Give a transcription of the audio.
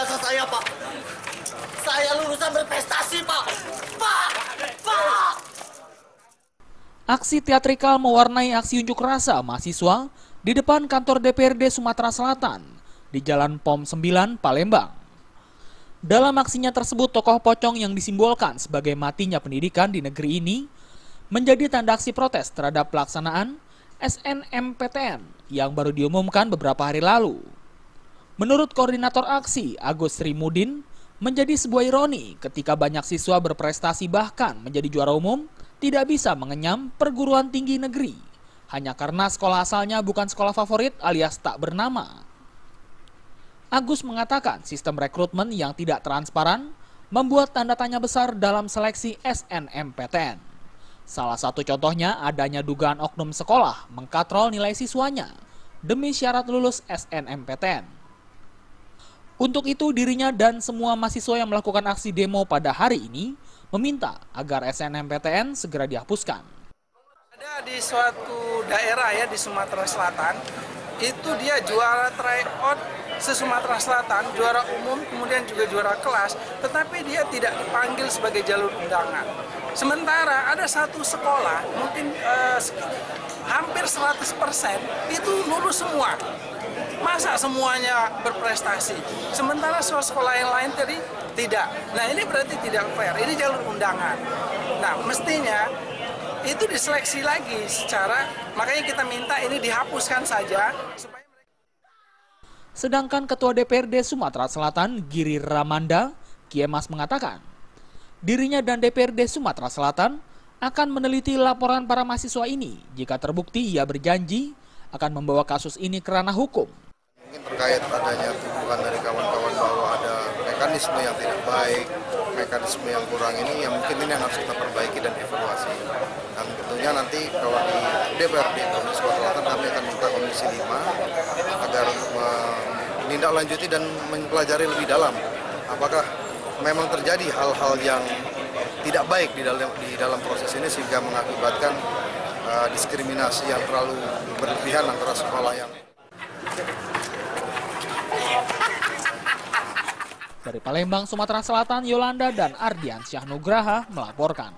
ijazah saya, Pak. Saya lulusan berprestasi, Pak. Pak! Pak! Aksi teatrikal mewarnai aksi unjuk rasa mahasiswa di depan kantor DPRD Sumatera Selatan di Jalan POM 9, Palembang. Dalam aksinya tersebut, tokoh pocong yang disimbolkan sebagai matinya pendidikan di negeri ini menjadi tanda aksi protes terhadap pelaksanaan SNMPTN yang baru diumumkan beberapa hari lalu. Menurut koordinator aksi, Agus Srimudin, menjadi sebuah ironi ketika banyak siswa berprestasi bahkan menjadi juara umum tidak bisa mengenyam perguruan tinggi negeri hanya karena sekolah asalnya bukan sekolah favorit alias tak bernama. Agus mengatakan sistem rekrutmen yang tidak transparan membuat tanda tanya besar dalam seleksi SNMPTN. Salah satu contohnya adanya dugaan oknum sekolah mengkatrol nilai siswanya demi syarat lulus SNMPTN. Untuk itu dirinya dan semua mahasiswa yang melakukan aksi demo pada hari ini meminta agar SNMPTN segera dihapuskan. Ada di suatu daerah ya di Sumatera Selatan, itu dia juara tryout se-Sumatera Selatan, juara umum, kemudian juga juara kelas, tetapi dia tidak dipanggil sebagai jalur undangan. Sementara ada satu sekolah, mungkin hampir 100% itu lulus semua. Masa semuanya berprestasi? Sementara sekolah yang lain tadi tidak. Nah ini berarti tidak fair, ini jalur undangan. Nah mestinya itu diseleksi lagi secara, makanya kita minta ini dihapuskan saja. Sedangkan Ketua DPRD Sumatera Selatan, Giri Ramanda, Kiemas mengatakan, dirinya dan DPRD Sumatera Selatan akan meneliti laporan para mahasiswa ini. Jika terbukti ia berjanji akan membawa kasus ini ke ranah hukum. Mungkin terkait adanya tuduhan dari kawan-kawan bahwa ada mekanisme yang tidak baik, mekanisme yang kurang ini, yang mungkin ini yang harus kita perbaiki dan evaluasi. Dan tentunya nanti kalau di DPRD Komisi Sumatera Selatan kami akan minta Komisi 5 agar menindaklanjuti dan mempelajari lebih dalam apakah memang terjadi hal-hal yang tidak baik di dalam proses ini sehingga mengakibatkan diskriminasi yang terlalu berlebihan antara sekolah yang. Dari Palembang, Sumatera Selatan, Yolanda dan Ardian Syah Nugraha melaporkan.